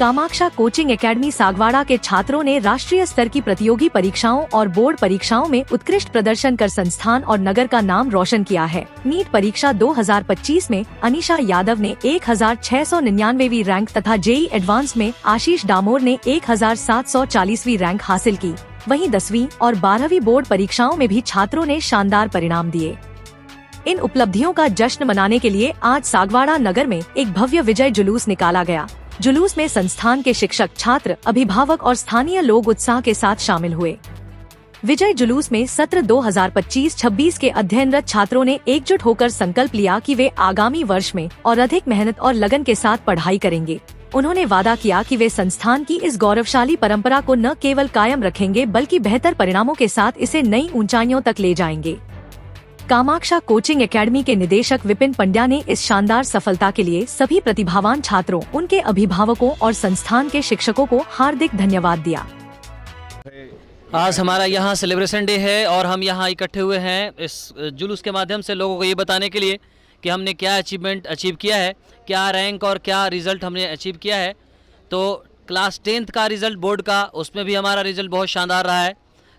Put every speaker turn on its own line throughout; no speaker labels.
Kamaksha coaching academy Sagwara के छात्रों ने राष्ट्रीय स्तर की प्रतियोगी परीक्षाओं और बोर्ड परीक्षाओं में उत्कृष्ट प्रदर्शन कर संस्थान और नगर का नाम रोशन किया है। नीट परीक्षा 2025 में अनीशा यादव ने 1699वीं रैंक तथा जेईई एडवांस में आशीष डामोर ने 1740वीं रैंक हासिल की। वहीं 10वीं और 12वीं बोर्ड परीक्षाओं में भी छात्रों ने शानदार परिणाम दिए। इन उपलब्धियों का जश्न मनाने के लिए आज सागवाड़ा नगर में एक भव्य विजय जुलूस निकाला गया। जुलूस में संस्थान के शिक्षक, छात्र, अभिभावक और स्थानीय लोग उत्साह के साथ शामिल हुए। विजय जुलूस में सत्र 2025-26 के अध्ययनरत छात्रों ने एकजुट होकर संकल्प लिया कि वे आगामी वर्ष में और अधिक मेहनत और लगन के साथ पढ़ाई करेंगे। उन्होंने वादा किया कि वे संस्थान की इस गौरवशाली परंपरा को न केवल कायम रखेंगे बल्कि बेहतर परिणामों के साथ इसे नई ऊंचाइयों तक ले जाएंगे। कामाक्षा कोचिंग एकेडमी के निदेशक विपिन पंड्या ने इस शानदार सफलता के लिए सभी प्रतिभावान छात्रों, उनके अभिभावकों और संस्थान के शिक्षकों को हार्दिक धन्यवाद दिया।
आज हमारा यहाँ सेलिब्रेशन डे है और हम यहाँ इकट्ठे हुए हैं इस जुलूस के माध्यम से लोगों को ये बताने के लिए कि हमने क्या अचीवमेंट अचीव किया है, क्या रैंक और क्या रिज़ल्ट हमने अचीव किया है। तो क्लास 10th का रिज़ल्ट बोर्ड का, उसमें भी हमारा रिज़ल्ट बहुत शानदार रहा है।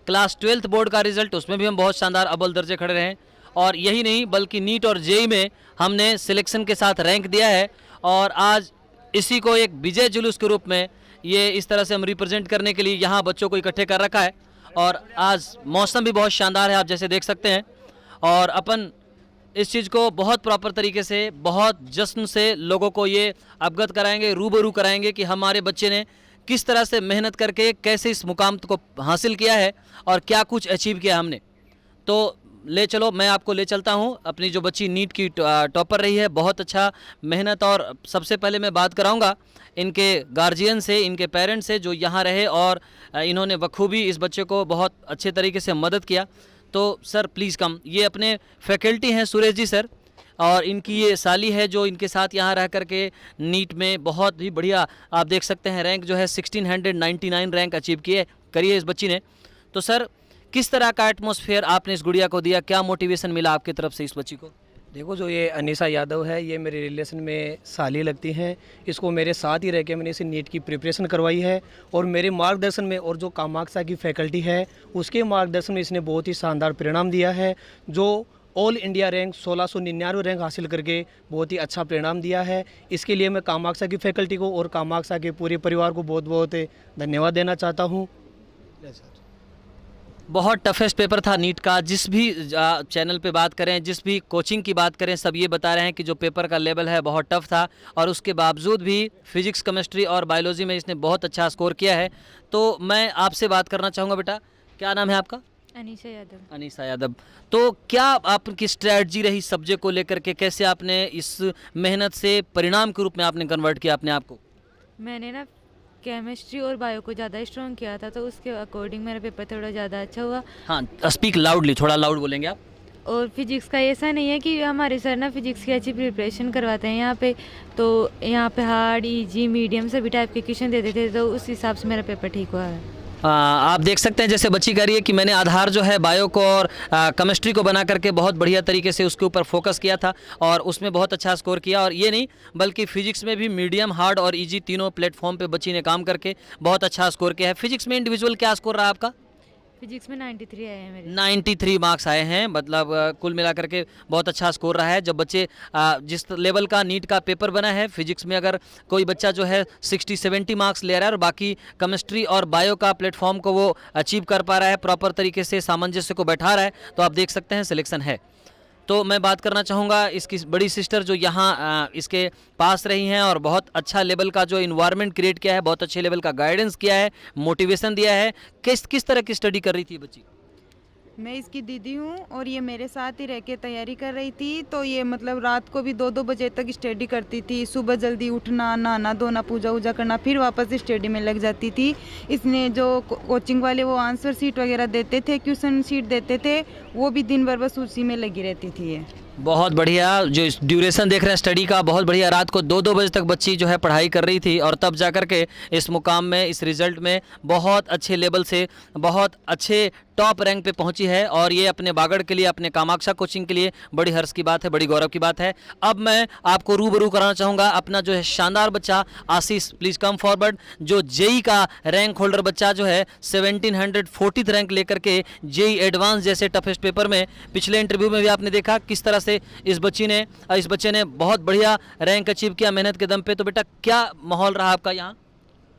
क्लास 12th बोर्ड का रिज़ल्ट, उसमें भी हम बहुत शानदार अव्वल दर्जे खड़े रहे। और यही नहीं बल्कि नीट और जेईई में हमने सिलेक्शन के साथ रैंक दिया है। और आज इसी को एक विजय जुलूस के रूप में ये इस तरह से हम रिप्रेजेंट करने के लिए यहाँ बच्चों को इकट्ठे कर रखा है। और आज मौसम भी बहुत शानदार है, आप जैसे देख सकते हैं। और अपन इस चीज़ को बहुत प्रॉपर तरीके से, बहुत जश्न से लोगों को ये अवगत कराएंगे, रूबरू कराएंगे कि हमारे बच्चे ने किस तरह से मेहनत करके कैसे इस मुकाम को हासिल किया है और क्या कुछ अचीव किया हमने। तो ले चलो, मैं आपको ले चलता हूँ। अपनी जो बच्ची नीट की टॉपर रही है, बहुत अच्छा मेहनत। और सबसे पहले मैं बात कराऊंगा इनके गार्जियन से, इनके पेरेंट्स से, जो यहाँ रहे और इन्होंने बखूबी इस बच्चे को बहुत अच्छे तरीके से मदद किया। तो सर प्लीज़ कम। ये अपने फैकल्टी हैं सुरेश जी सर, और इनकी ये साली है जो इनके साथ यहाँ रह करके नीट में बहुत ही बढ़िया, आप देख सकते हैं, रैंक जो है 1699 रैंक अचीव करी है इस बच्ची ने। तो सर किस तरह का एटमॉस्फेयर आपने इस गुड़िया को दिया, क्या मोटिवेशन मिला आपकी तरफ से इस बच्ची को?
देखो, जो ये अनीशा यादव है, ये मेरे रिलेशन में साली लगती हैं। इसको मेरे साथ ही रह के मैंने इसे नीट की प्रिपरेशन करवाई है और मेरे मार्गदर्शन में, और जो कामाक्षा की फैकल्टी है उसके मार्गदर्शन में इसने बहुत ही शानदार परिणाम दिया है। जो ऑल इंडिया रैंक 1699 रैंक हासिल करके बहुत ही अच्छा परिणाम दिया है। इसके लिए मैं कामाक्षा की फैकल्टी को और कामाक्षा के पूरे परिवार को बहुत बहुत धन्यवाद देना चाहता हूँ।
बहुत टफेस्ट पेपर था नीट का। जिस भी चैनल पे बात करें, जिस भी कोचिंग की बात करें, सब ये बता रहे हैं कि जो पेपर का लेवल है बहुत टफ था। और उसके बावजूद भी फिजिक्स, केमिस्ट्री और बायोलॉजी में इसने बहुत अच्छा स्कोर किया है। तो मैं आपसे बात करना चाहूँगा, बेटा क्या नाम है आपका?
अनीशा यादव।
अनीशा यादव। तो क्या आपकी स्ट्रैटेजी रही सब्जेक्ट को लेकर के, कैसे आपने इस मेहनत से परिणाम के रूप में आपने कन्वर्ट किया अपने आप को?
मैंने ना केमिस्ट्री और बायो को ज़्यादा स्ट्रॉन्ग किया था, तो उसके अकॉर्डिंग मेरा पेपर थोड़ा ज़्यादा अच्छा हुआ।
हाँ, स्पीक लाउडली, थोड़ा लाउड बोलेंगे आप।
और फिजिक्स का ऐसा नहीं है कि हमारे सर ना फिजिक्स की अच्छी प्रिपरेशन करवाते हैं यहाँ पे, तो यहाँ पे हार्ड, इजी, मीडियम सभी टाइप के क्वेश्चन देते थे, तो उस हिसाब से मेरा पेपर ठीक हुआ है।
आप देख सकते हैं जैसे बच्ची कह रही है कि मैंने आधार जो है बायो को और केमिस्ट्री को बना करके बहुत बढ़िया तरीके से उसके ऊपर फोकस किया था और उसमें बहुत अच्छा स्कोर किया। और ये नहीं बल्कि फिजिक्स में भी मीडियम, हार्ड और इजी तीनों प्लेटफॉर्म पे बच्ची ने काम करके बहुत अच्छा स्कोर किया है। फिजिक्स में इंडिविजुअल क्या स्कोर रहा आपका?
फिजिक्स में 93 आए हैं मेरे।
93 मार्क्स आए हैं, मतलब कुल मिलाकर के बहुत अच्छा स्कोर रहा है। जब बच्चे जिस लेवल का नीट का पेपर बना है, फिजिक्स में अगर कोई बच्चा जो है 60-70 मार्क्स ले रहा है और बाकी केमिस्ट्री और बायो का प्लेटफॉर्म को वो अचीव कर पा रहा है, प्रॉपर तरीके से सामंजस्य को बैठा रहा है, तो आप देख सकते हैं सिलेक्शन है। तो मैं बात करना चाहूँगा इसकी बड़ी सिस्टर जो यहाँ इसके पास रही हैं और बहुत अच्छा लेवल का जो इन्वायरमेंट क्रिएट किया है, बहुत अच्छे लेवल का गाइडेंस किया है, मोटिवेशन दिया है। किस तरह की स्टडी कर रही थी बच्ची?
मैं इसकी दीदी हूँ और ये मेरे साथ ही रह के तैयारी कर रही थी। तो ये मतलब रात को भी 2-2 बजे तक स्टडी करती थी। सुबह जल्दी उठना, नहाना धोना, पूजा वूजा करना, फिर वापस स्टडी में लग जाती थी। इसने जो कोचिंग वाले वो आंसर शीट वगैरह देते थे, क्वेश्चन शीट देते थे, वो भी दिन भर बस उसी में लगी रहती थी ये।
बहुत बढ़िया, जो ड्यूरेशन देख रहे हैं स्टडी का, बहुत बढ़िया। रात को 2-2 बजे तक बच्ची जो है पढ़ाई कर रही थी और तब जा कर के इस मुकाम में, इस रिज़ल्ट में बहुत अच्छे लेवल से, बहुत अच्छे टॉप रैंक पे पहुंची है और ये अपने बागड़ के लिए, अपने कामाक्षा कोचिंग के लिए बड़ी हर्ष की बात है, बड़ी गौरव की बात है। अब मैं आपको रूबरू कराना चाहूँगा अपना जो है शानदार बच्चा आशीष, प्लीज़ कम फॉरवर्ड, जो जेई का रैंक होल्डर बच्चा जो है 1740 रैंक लेकर के जेई एडवांस जैसे टफेस्ट पेपर में, पिछले इंटरव्यू में भी आपने देखा किस तरह से इस बच्चे ने बहुत बढ़िया रैंक अचीव किया मेहनत के दम पे। तो बेटा क्या माहौल रहा आपका यहाँ?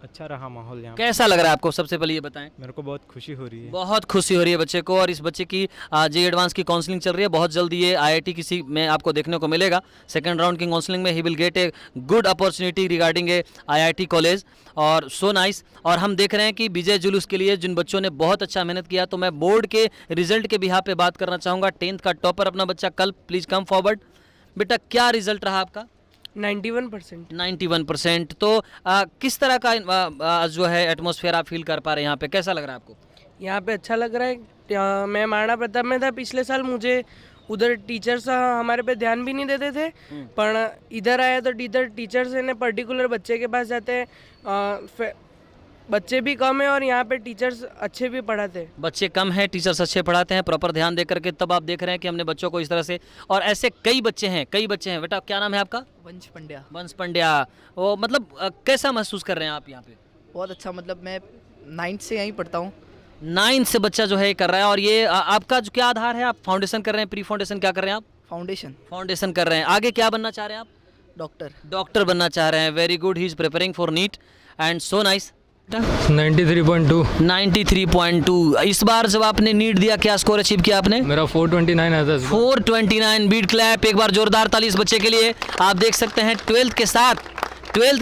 अच्छा रहा माहौल यहाँ।
कैसा लग रहा है आपको, सबसे पहले ये बताएं।
मेरे को बहुत खुशी हो रही है।
बहुत खुशी हो रही है बच्चे को, और इस बच्चे की जेई एडवांस की काउंसलिंग चल रही है। बहुत जल्दी ये आईआईटी किसी में आपको देखने को मिलेगा। सेकंड राउंड की काउंसलिंग में he will get a good opportunity regarding A IIT college, और सो नाइस। और हम देख रहे हैं कि विजय जुलूस के लिए जिन बच्चों ने बहुत अच्छा मेहनत किया, तो मैं बोर्ड के रिजल्ट के बिहाफ पे बात करना चाहूँगा। 10th का टॉपर अपना बच्चा कल, प्लीज़ कम फॉरवर्ड। बेटा क्या रिजल्ट रहा आपका?
91%।
91%। तो किस तरह का जो है एटमॉस्फेयर आप फील कर पा रहे हैं यहाँ पे, कैसा लग रहा है आपको?
यहाँ पे अच्छा लग रहा है। मैं महाराणा प्रताप में था पिछले साल, मुझे उधर टीचर्स हमारे पे ध्यान भी नहीं देते थे, पर इधर आया तो इधर टीचर्स ने पर्टिकुलर बच्चे के पास जाते हैं। बच्चे भी कम है और यहाँ पे टीचर्स अच्छे भी पढ़ाते हैं।
बच्चे कम हैं, टीचर्स अच्छे पढ़ाते हैं, प्रॉपर ध्यान दे करके, तब आप देख रहे हैं कि हमने बच्चों को इस तरह से, और ऐसे कई बच्चे हैं। बेटा क्या नाम है आपका?
वंश पंड्या।
वंश पंड्या। वो मतलब कैसा महसूस कर रहे हैं आप यहाँ पे?
बहुत अच्छा, मतलब मैं 9th से यहीं पढ़ता हूँ।
9th से बच्चा जो है कर रहा है। और ये आपका जो क्या आधार है? आप फाउंडेशन कर रहे हैं, प्री फाउंडेशन क्या कर रहे हैं आप?
फाउंडेशन
कर रहे हैं। आगे क्या बनना चाह रहे हैं आप? डॉक्टर बनना चाह रहे हैं। Very good, he is preparing for neat and so nice.
93.2।
93.2। इस बार जब आपने नीट दिया, क्या स्कोर अचीव किया आपने?
मेरा 429 है।
429। बीट क्लैप, एक बार जोरदार ताली इस बच्चे के लिए। आप देख सकते हैं 12th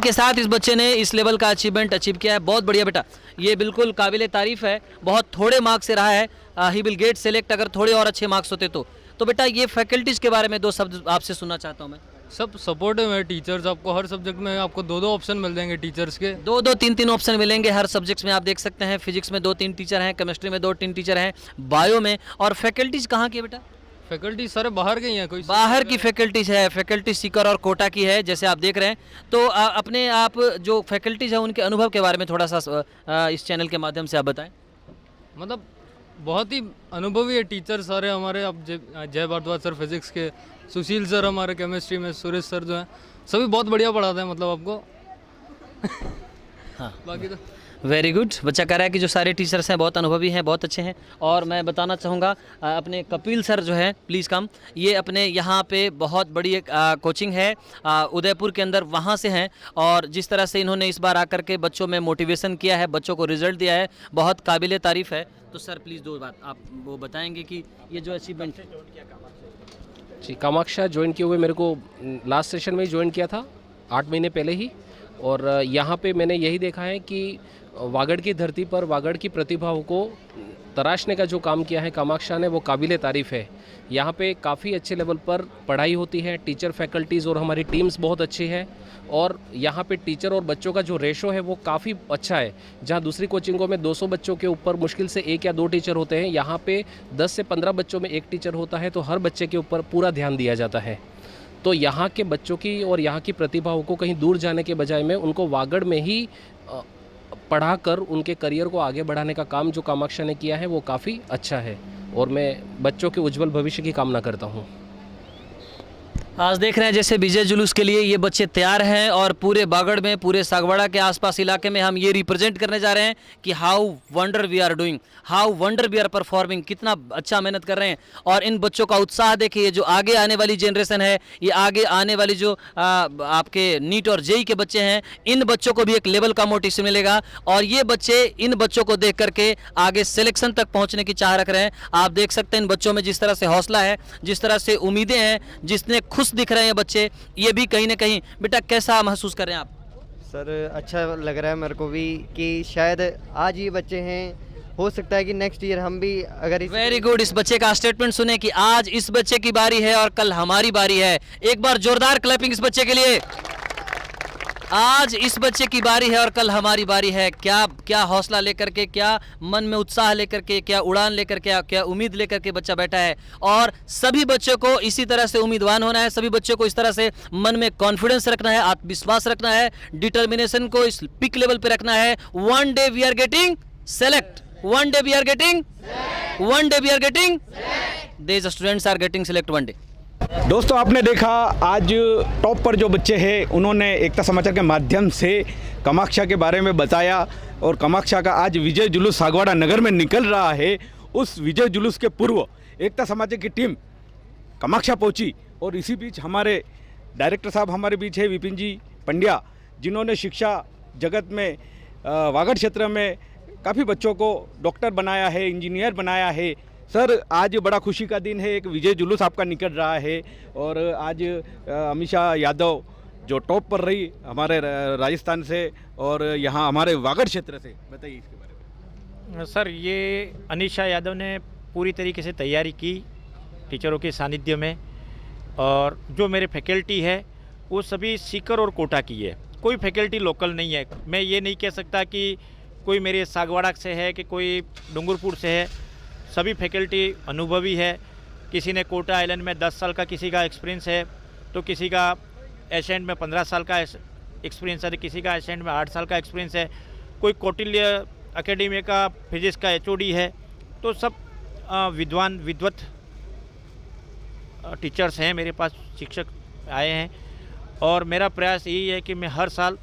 के साथ इस बच्चे ने इस लेवल का अचीवमेंट अचीव किया है। बहुत बढ़िया बेटा, ये बिल्कुल काबिले तारीफ है। बहुत थोड़े मार्क्स से रहा है, ही विल गेट सेलेक्ट अगर थोड़े और अच्छे मार्क्स होते तो बेटा ये फैकल्टीज के बारे में 2 शब्द आपसे सुनना चाहता हूँ मैं।
सब सपोर्टिव है टीचर्स, आपको हर सब्जेक्ट में आपको 2-2 ऑप्शन मिल जाएंगे टीचर्स के।
2-2 3-3 ऑप्शन मिलेंगे हर सब्जेक्ट्स में। आप देख सकते हैं फिजिक्स में 2-3 टीचर हैं, केमिस्ट्री में 2-3 टीचर हैं, बायो में। और फैकल्टीज कहाँ की है बेटा?
फैकल्टी सारे बाहर के ही हैं। कोई
बाहर की फैकल्टीज है, फैकल्टी सीकर और कोटा की है, जैसे आप देख रहे हैं। तो अपने आप जो फैकल्टीज है उनके अनुभव के बारे में थोड़ा सा इस चैनल के माध्यम से आप बताएं।
मतलब बहुत ही अनुभवी है टीचर सारे हमारे। अब जय भारद्वाज सर फिजिक्स के, सुशील सर हमारे केमिस्ट्री में, सुरेश सर जो हैं सभी बहुत बढ़िया पढ़ाते हैं मतलब आपको।
हाँ,
बाकी तो
वेरी गुड। बच्चा कह रहा है कि जो सारे टीचर्स हैं बहुत अनुभवी हैं, बहुत अच्छे हैं। और मैं बताना चाहूँगा अपने कपिल सर जो है, प्लीज़ कम। ये अपने यहाँ पे बहुत बड़ी एक कोचिंग है उदयपुर के अंदर, वहाँ से हैं। और जिस तरह से इन्होंने इस बार आकर के बच्चों में मोटिवेशन किया है, बच्चों को रिजल्ट दिया है, बहुत काबिले तारीफ़ है। तो सर प्लीज़ 2 बात आप वो बताएंगे कि ये जो अचीवमेंट
जी, कामाक्षा ज्वाइन किए हुए मेरे को लास्ट सेशन में ही ज्वाइन किया था 8 महीने पहले ही। और यहाँ पे मैंने यही देखा है कि वागड़ की धरती पर वागड़ की प्रतिभाओं को तराशने का जो काम किया है कामाक्षा ने, वो काबिले तारीफ़ है। यहाँ पे काफ़ी अच्छे लेवल पर पढ़ाई होती है, टीचर फैकल्टीज़ और हमारी टीम्स बहुत अच्छी है। और यहाँ पे टीचर और बच्चों का जो रेशो है वो काफ़ी अच्छा है। जहाँ दूसरी कोचिंगों में 200 बच्चों के ऊपर मुश्किल से 1 या 2 टीचर होते हैं, यहाँ पे 10 से 15 बच्चों में 1 टीचर होता है। तो हर बच्चे के ऊपर पूरा ध्यान दिया जाता है। तो यहाँ के बच्चों की और यहाँ की प्रतिभाओं को कहीं दूर जाने के बजाय में उनको वागड़ में ही पढ़ाकर उनके करियर को आगे बढ़ाने का काम जो कामाक्षा ने किया है वो काफ़ी अच्छा है। और मैं बच्चों के उज्जवल भविष्य की कामना करता हूँ।
आज देख रहे हैं जैसे विजय जुलूस के लिए ये बच्चे तैयार हैं, और पूरे बागड़ में, पूरे सागवाड़ा के आसपास इलाके में हम ये रिप्रेजेंट करने जा रहे हैं कि how wonder we are doing, how wonder we are performing, कितना अच्छा मेहनत कर रहे हैं। और इन बच्चों का उत्साह देखिए, जो आगे आने वाली जनरेशन है, ये आगे आने वाली जो आपके नीट और जेई के बच्चे हैं, इन बच्चों को भी एक लेवल का मोटिवेशन मिलेगा। और ये बच्चे इन बच्चों को देख करके आगे सिलेक्शन तक पहुँचने की चाह रख रहे हैं। आप देख सकते हैं इन बच्चों में जिस तरह से हौसला है, जिस तरह से उम्मीदें हैं, जिसने खुश दिख रहे हैं बच्चे, ये भी कहीं ना कहीं। बेटा कैसा महसूस कर रहे हैं आप?
सर अच्छा लग रहा है मेरे को भी कि शायद आज ये बच्चे हैं, हो सकता है कि नेक्स्ट ईयर हम भी अगर
वेरी गुड। इस बच्चे का स्टेटमेंट सुने कि आज इस बच्चे की बारी है और कल हमारी बारी है। एक बार जोरदार क्लैपिंग इस बच्चे के लिए। आज इस बच्चे की बारी है और कल हमारी बारी है। क्या हौसला लेकर के, क्या मन में उत्साह लेकर के, क्या उड़ान लेकर के, क्या उम्मीद लेकर के बच्चा बैठा है। और सभी बच्चों को इसी तरह से उम्मीदवान होना है, सभी बच्चों को इस तरह से मन में कॉन्फिडेंस रखना है, आत्मविश्वास रखना है, डिटर्मिनेशन को इस पिक लेवल पे रखना है। One day we are getting select. one day we are getting, one day we are getting, these students are getting select one day.
दोस्तों आपने देखा आज टॉप पर जो बच्चे हैं उन्होंने एकता समाचार के माध्यम से कामाक्षा के बारे में बताया और कामाक्षा का आज विजय जुलूस सागवाड़ा नगर में निकल रहा है। उस विजय जुलूस के पूर्व एकता समाचार की टीम कामाक्षा पहुंची और इसी बीच हमारे डायरेक्टर साहब हमारे बीच है विपिन जी पंड्या, जिन्होंने शिक्षा जगत में वागड़ क्षेत्र में काफ़ी बच्चों को डॉक्टर बनाया है, इंजीनियर बनाया है। सर आज बड़ा खुशी का दिन है, एक विजय जुलूस आपका निकल रहा है और आज अमीषा यादव जो टॉप पर रही हमारे राजस्थान से और यहाँ हमारे वागड़ क्षेत्र से, बताइए इसके बारे में।
सर ये अनीशा यादव ने पूरी तरीके से तैयारी की टीचरों के सानिध्य में और जो मेरे फैकल्टी है वो सभी सीकर और कोटा की है, कोई फैकल्टी लोकल नहीं है। मैं ये नहीं कह सकता कि कोई मेरे सागवाड़ा से है कि कोई डूंगरपुर से है, सभी फैकल्टी अनुभवी है। किसी ने कोटा आइलैंड में 10 साल का किसी का एक्सपीरियंस है, तो किसी का एशियन में 15 साल का एक्सपीरियंस है, किसी का एशियन में 8 साल का एक्सपीरियंस है, कोई कौटिल्य एकेडमी का फिजिक्स का HOD है। तो सब विद्वत टीचर्स हैं मेरे पास, शिक्षक आए हैं और मेरा प्रयास यही है कि मैं हर साल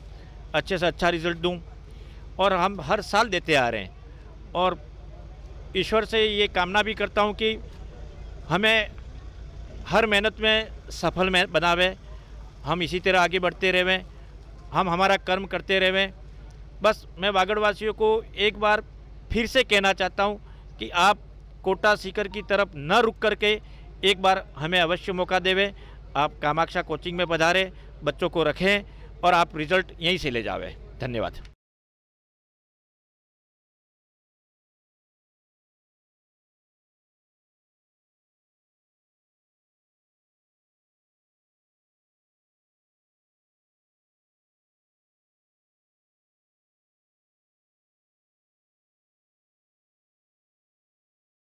अच्छे से अच्छा रिज़ल्ट दूं और हम हर साल देते आ रहे हैं और ईश्वर से ये कामना भी करता हूँ कि हमें हर मेहनत में सफल में बनावे, हम इसी तरह आगे बढ़ते रहें, हम हमारा कर्म करते रहें। बस मैं वागड़वासियों को एक बार फिर से कहना चाहता हूँ कि आप कोटा सीकर की तरफ न रुक करके एक बार हमें अवश्य मौका देवें। आप कामाक्षा कोचिंग में पधारें, बच्चों को रखें और आप रिज़ल्ट यहीं से ले जावें। धन्यवाद।